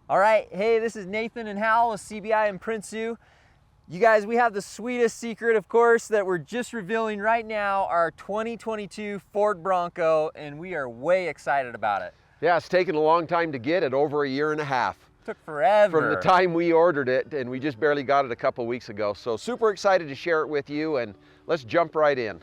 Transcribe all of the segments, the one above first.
All right, hey, this is Nathan and Hal with CBI and Princeau. You guys, we have the sweetest secret, of course, that we're just revealing right now, our 2022 Ford Bronco, and we are way excited about it. Yeah, it's taken a long time to get it, over a year and a half. Took forever. From the time we ordered it, and we just barely got it a couple weeks ago. So super excited to share it with you, and let's jump right in.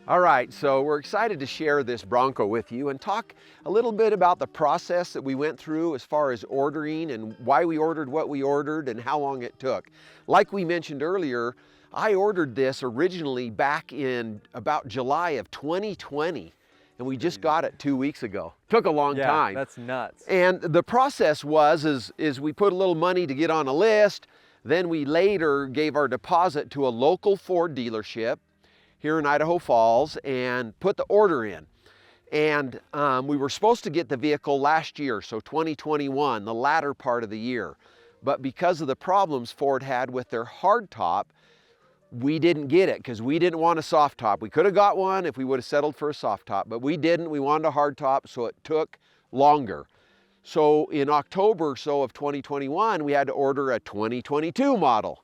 All right, so we're excited to share this Bronco with you and talk a little bit about the process that we went through as far as ordering and why we ordered what we ordered and how long it took. Like we mentioned earlier, I ordered this originally back in about July of 2020, and we just got it 2 weeks ago. Took a long time. That's nuts. And the process was we put a little money to get on a list, then we later gave our deposit to a local Ford dealership here in Idaho Falls and put the order in. And we were supposed to get the vehicle last year, so 2021, the latter part of the year. But because of the problems Ford had with their hardtop, we didn't get it because we didn't want a soft top. We could have got one if we would have settled for a soft top, but we didn't. We wanted a hard top, so it took longer. So in October or so of 2021, we had to order a 2022 model.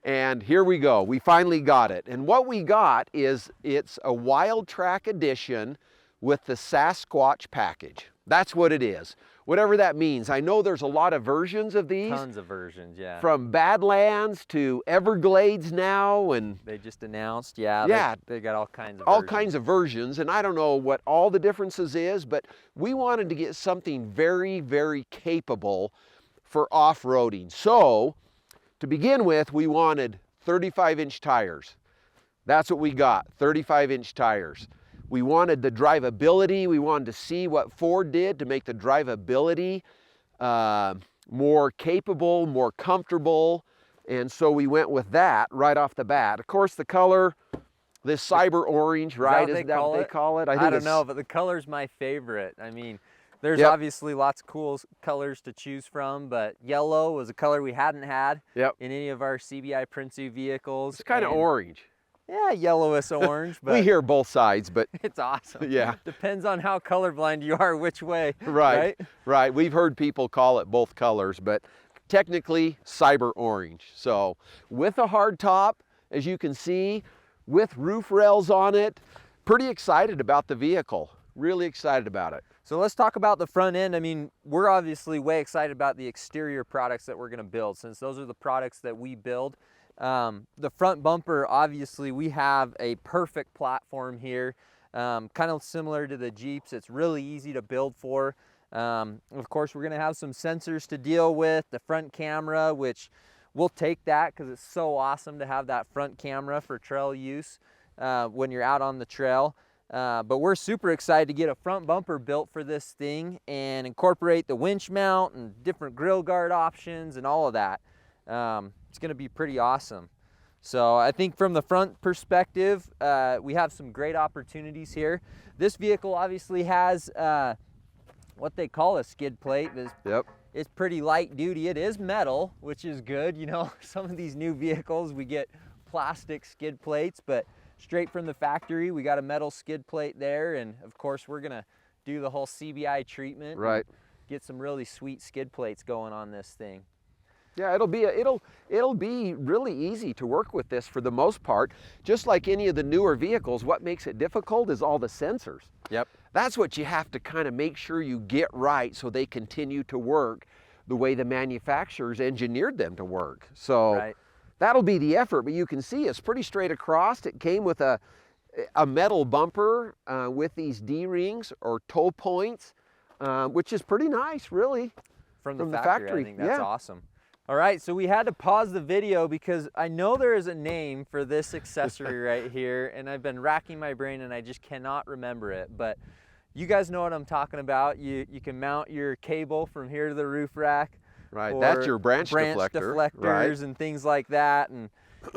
And here we go, we finally got it. And what we got is, it's a Wildtrax edition with the Sasquatch package. That's what it is, whatever that means. I know there's a lot of versions of these. Tons of versions, yeah. From Badlands to Everglades now, and they just announced, yeah. They got all kinds of versions. Kinds of versions, and I don't know what all the differences is, but we wanted to get something very, very capable for off-roading. So, to begin with, we wanted 35-inch tires. That's what we got, 35-inch tires. We wanted the drivability. We wanted to see what Ford did to make the drivability more capable, more comfortable. And so we went with that right off the bat. Of course, the color, this cyber orange, right? Isn't that what they call it? I don't know, but the color's my favorite. I mean, there's obviously lots of cool colors to choose from, but yellow was a color we hadn't had in any of our CBI Princeau vehicles. It's kind of orange. Yeah, yellowish orange. But we hear both sides, but it's awesome. Yeah. Depends on how colorblind you are, which way. Right. We've heard people call it both colors, but technically cyber orange. So with a hard top, as you can see, with roof rails on it, pretty excited about the vehicle. Really excited about it. So let's talk about the front end. I mean, we're obviously way excited about the exterior products that we're going to build, since those are the products that we build. The front bumper, obviously, we have a perfect platform here, kind of similar to the Jeeps. It's really easy to build for. Of course, we're going to have some sensors to deal with, the front camera, which we'll take that because it's so awesome to have that front camera for trail use when you're out on the trail. But we're super excited to get a front bumper built for this thing and incorporate the winch mount and different grill guard options and all of that. It's going to be pretty awesome. So I think from the front perspective, we have some great opportunities here. This vehicle obviously has what they call a skid plate. It's pretty light duty. It is metal, which is good. You know, some of these new vehicles, we get plastic skid plates, but straight from the factory, we got a metal skid plate there. And of course, we're gonna do the whole CBI treatment. Right. Get some really sweet skid plates going on this thing. Yeah, it'll be really easy to work with this for the most part. Just like any of the newer vehicles, what makes it difficult is all the sensors. Yep. That's what you have to kind of make sure you get right so they continue to work the way the manufacturers engineered them to work. So that'll be the effort, but you can see it's pretty straight across. It came with a metal bumper with these D-rings or toe points, which is pretty nice, really. From the factory. I think that's awesome. All right, so we had to pause the video because I know there is a name for this accessory right here, and I've been racking my brain and I just cannot remember it, but you guys know what I'm talking about. You can mount your cable from here to the roof rack. Right, that's your branch deflectors and things like that.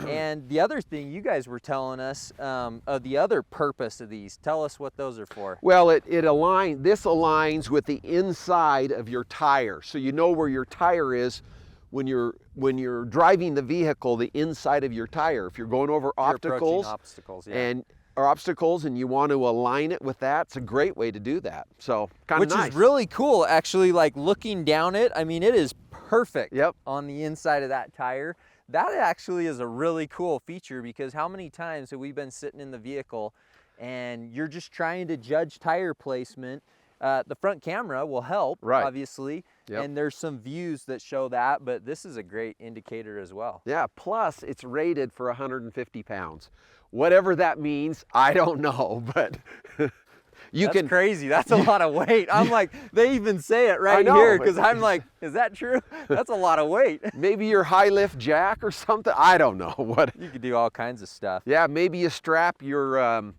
And the other thing you guys were telling us of the other purpose of these. Tell us what those are for. Well, this aligns with the inside of your tire, so you know where your tire is when you're driving the vehicle, the inside of your tire. If you're going over obstacles, and you want to align it with that, it's a great way to do that. So kind of nice. Which is really cool, actually. Like looking down it, I mean, it is perfect on the inside of that tire. That actually is a really cool feature, because how many times have we been sitting in the vehicle and you're just trying to judge tire placement? The front camera will help, obviously, and there's some views that show that, but this is a great indicator as well. Yeah, plus it's rated for 150 pounds. Whatever that means, I don't know, but That's crazy. That's a lot of weight. I'm like, they even say it right here, because I'm like, is that true? That's a lot of weight. Maybe your high lift jack or something. I don't know what. You could do all kinds of stuff. Yeah, maybe you strap your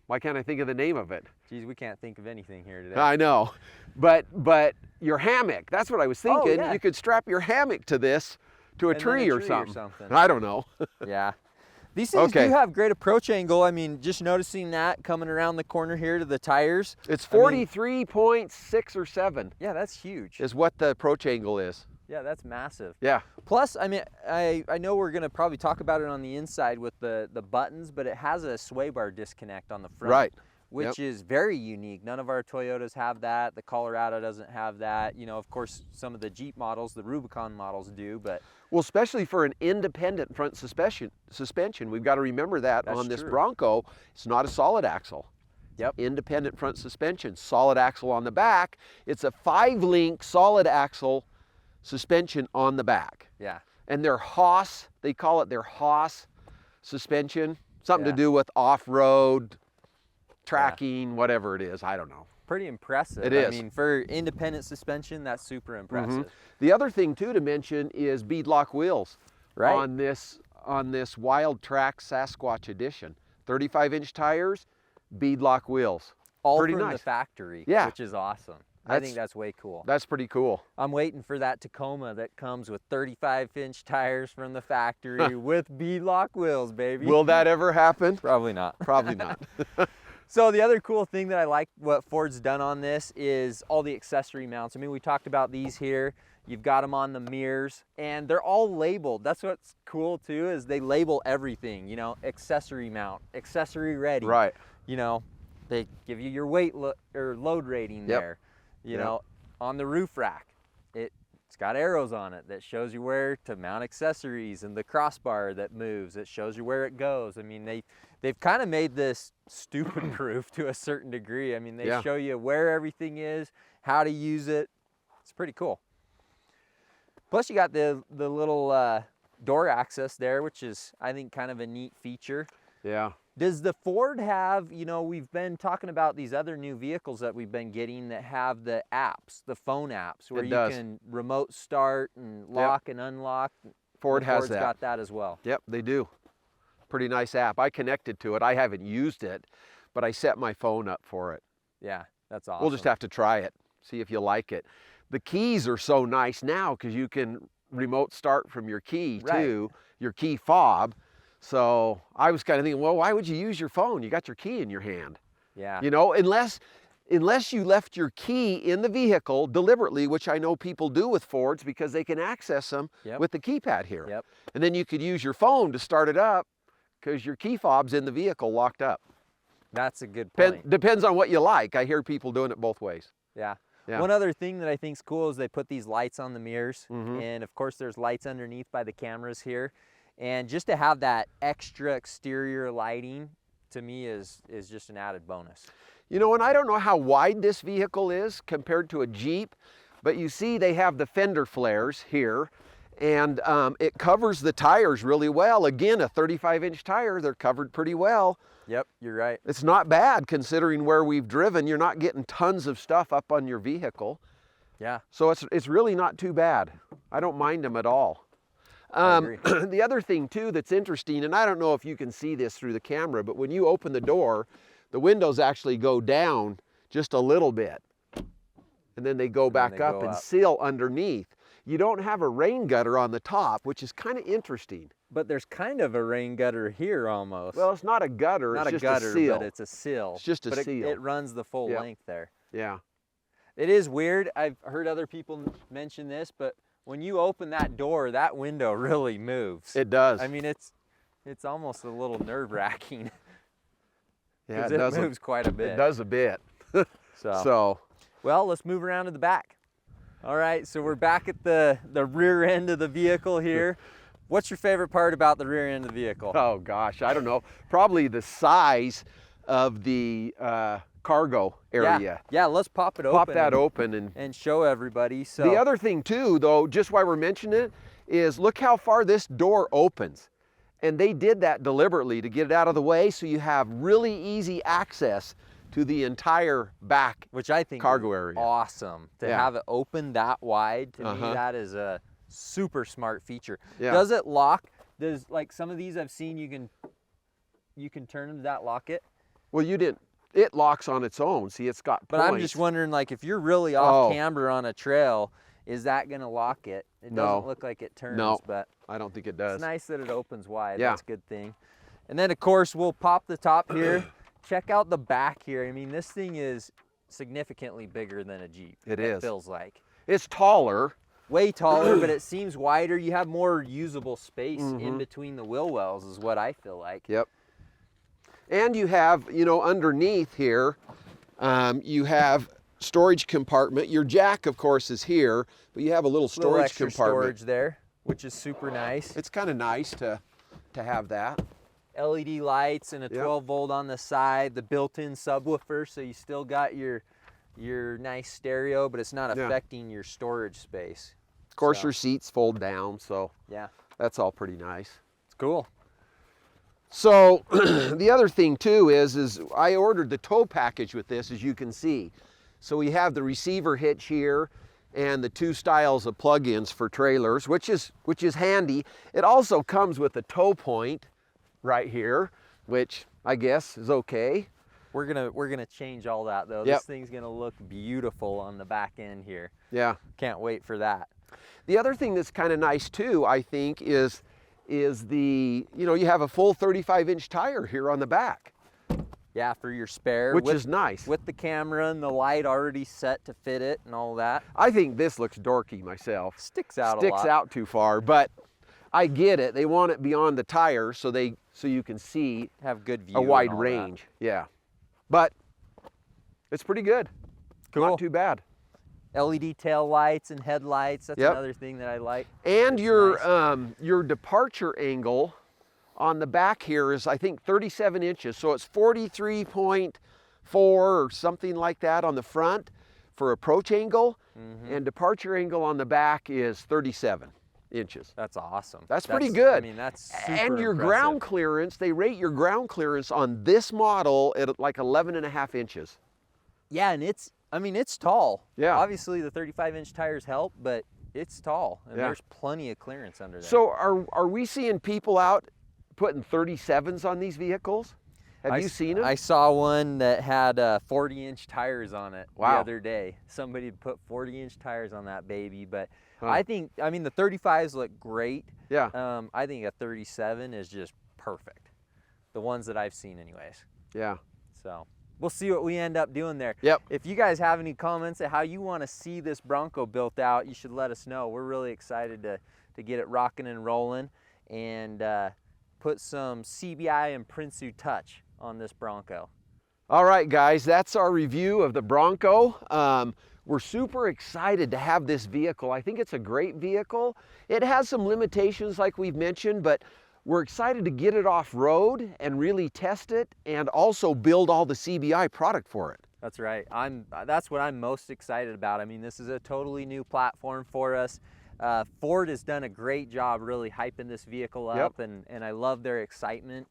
why can't I think of the name of it? Geez, we can't think of anything here today. I know, but your hammock. That's what I was thinking. You could strap your hammock to this, to a tree or something. I don't know. Yeah. These things do have great approach angle. I mean, just noticing that coming around the corner here to the tires. It's 43.6 or 7. Yeah, that's huge. Is what the approach angle is. Yeah, that's massive. Yeah. Plus, I mean, I know we're gonna probably talk about it on the inside with the buttons, but it has a sway bar disconnect on the front. Which is very unique. None of our Toyotas have that. The Colorado doesn't have that. You know, of course, some of the Jeep models, the Rubicon models do, but... Well, especially for an independent front suspension, we've got to remember that on this Bronco, it's not a solid axle. Yep. Independent front suspension, solid axle on the back. It's a 5-link solid axle suspension on the back. Yeah. And their Haas, they call it their Haas suspension, something to do with off-road, tracking, whatever it is, I don't know. Pretty impressive. It is. I mean, for independent suspension, that's super impressive. The other thing too to mention is beadlock wheels on this Wildtrax Sasquatch edition. 35-inch tires, beadlock wheels. All pretty from nice. The factory, which is awesome. I think that's way cool. That's pretty cool. I'm waiting for that Tacoma that comes with 35-inch tires from the factory with beadlock wheels, baby. Will that ever happen? Probably not. Probably not. So the other cool thing that I like what Ford's done on this is all the accessory mounts. I mean, we talked about these here. You've got them on the mirrors, and they're all labeled. That's what's cool too, is they label everything, you know, accessory mount, accessory ready. Right. You know, they give you your weight or load rating there. You know, on the roof rack, it's got arrows on it that shows you where to mount accessories, and the crossbar that moves, it shows you where it goes. I mean, they've kind of made this stupid proof to a certain degree. I mean, they show you where everything is, how to use it. It's pretty cool. Plus you got the little door access there, which is, I think, kind of a neat feature. Yeah. Does the Ford have, you know, we've been talking about these other new vehicles that we've been getting that have the apps, the phone apps, where you can remote start and lock and unlock. Ford's has that. Got that as well. Yep, they do. Pretty nice app. I connected to it. I haven't used it, but I set my phone up for it. Yeah, that's awesome. We'll just have to try it, see if you like it. The keys are so nice now because you can remote start from your key too, your key fob. So I was kind of thinking, well, why would you use your phone? You got your key in your hand. Yeah. You know, unless you left your key in the vehicle deliberately, which I know people do with Fords because they can access them with the keypad here. Yep. And then you could use your phone to start it up because your key fob's in the vehicle locked up. That's a good point. Depends on what you like. I hear people doing it both ways. Yeah. One other thing that I think is cool is they put these lights on the mirrors. And of course there's lights underneath by the cameras here. And just to have that extra exterior lighting, to me, is just an added bonus. You know, and I don't know how wide this vehicle is compared to a Jeep, but you see they have the fender flares here, and it covers the tires really well. Again, a 35-inch tire, they're covered pretty well. Yep, you're right. It's not bad considering where we've driven. You're not getting tons of stuff up on your vehicle. Yeah. So it's really not too bad. I don't mind them at all. The other thing too that's interesting, and I don't know if you can see this through the camera, but when you open the door, the windows actually go down just a little bit. And then they go back up and seal underneath. You don't have a rain gutter on the top, which is kind of interesting. But there's kind of a rain gutter here almost. Well, it's not a gutter, it's just a gutter, a seal. But it's a seal. It's just a seal. It runs the full length there. Yeah. It is weird. I've heard other people mention this, but when you open that door, that window really moves. It does. I mean, it's almost a little nerve-wracking. Yeah, it moves quite a bit. It does a bit. So, well, let's move around to the back. All right, so we're back at the rear end of the vehicle here. What's your favorite part about the rear end of the vehicle? Oh gosh, I don't know. Probably the size of the cargo area. Yeah, let's pop it open. Pop that open and show everybody. So the other thing too, though, just why we're mentioning it, is look how far this door opens. And they did that deliberately to get it out of the way, so you have really easy access to the entire back, which I think cargo is area. Awesome to have it open that wide. To me, that is a super smart feature. Does it lock? Does, like some of these I've seen, you can turn them. Does that lock it? Well, you didn't. It locks on its own. See, it's got points. But I'm just wondering, like, if you're really off camber on a trail, is that gonna lock it? It doesn't look like it turns, but I don't think it does. It's nice that it opens wide. That's a good thing. And then of course we'll pop the top here. Check out the back here. I mean, this thing is significantly bigger than a Jeep. It feels like. It's taller. Way taller, but it seems wider. You have more usable space in between the wheel wells is what I feel like. Yep. And you have, you know, underneath here, you have storage compartment. Your jack, of course, is here, but you have a little storage extra compartment. Storage there, which is super nice. It's kind of nice to have that. LED lights and a 12 volt on the side, the built-in subwoofer, so you still got your nice stereo, but it's not affecting your storage space. Of course, your seats fold down, so that's all pretty nice. It's cool. So the other thing too is I ordered the tow package with this, as you can see. So we have the receiver hitch here and the 2 styles of plug-ins for trailers, which is handy. It also comes with a tow point right here, which I guess is okay. We're gonna change all that though. This thing's gonna look beautiful on the back end here. Yeah. Can't wait for that. The other thing that's kind of nice too, I think, is the, you know, you have a full 35-inch tire here on the back. Yeah, for your spare. Which is nice. With the camera and the light already set to fit it and all that. I think this looks dorky myself. Sticks out a lot. Sticks out too far, but I get it. They want it beyond the tire so you can see have good view, a wide range. Yeah. But it's pretty good. Cool. Not too bad. LED tail lights and headlights. That's another thing that I like. And your departure angle on the back here is, I think, 37 inches. So it's 43.4 or something like that on the front for approach angle. And departure angle on the back is 37 inches. That's awesome. That's pretty good. I mean, that's super And your impressive. ground clearance, they rate your ground clearance on this model at like 11.5 inches. Yeah, and it's tall. Yeah. Obviously the 35-inch tires help, but it's tall and there's plenty of clearance under there. So are we seeing people out putting 37s on these vehicles? Have you seen them? I saw one that had 40-inch tires on it the Wow. other day. Somebody put 40-inch tires on that baby, but I mean, the 35s look great. Yeah. I think a 37 is just perfect. The ones that I've seen anyways. Yeah. So we'll see what we end up doing there. Yep. If you guys have any comments on how you want to see this Bronco built out, you should let us know. We're really excited to get it rocking and rolling and put some CBI and Prinsu touch on this Bronco. All right, guys, that's our review of the Bronco. We're super excited to have this vehicle. I think it's a great vehicle. It has some limitations like we've mentioned, but we're excited to get it off-road and really test it and also build all the CBI product for it. That's right. That's what I'm most excited about. I mean, this is a totally new platform for us. Ford has done a great job really hyping this vehicle up, and I love their excitement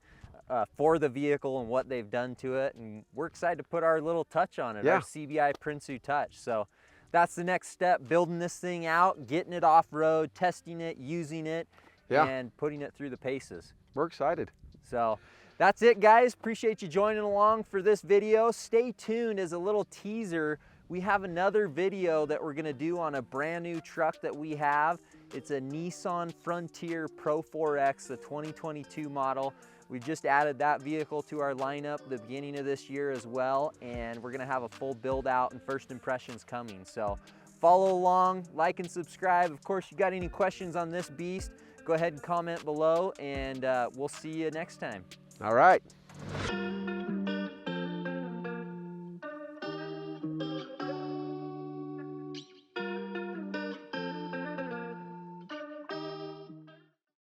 for the vehicle and what they've done to it, and we're excited to put our little touch on it, our CBI Prinsu touch. So that's the next step, building this thing out, getting it off-road, testing it, using it, and putting it through the paces. We're excited. So that's it, guys. Appreciate you joining along for this video. Stay tuned. As a little teaser, we have another video that we're gonna do on a brand new truck that we have. It's a Nissan Frontier Pro 4X, the 2022 model. We just added that vehicle to our lineup the beginning of this year as well, and we're gonna have a full build out and first impressions coming. So follow along, like and subscribe. Of course, you got any questions on this beast, go ahead and comment below, and we'll see you next time. All right.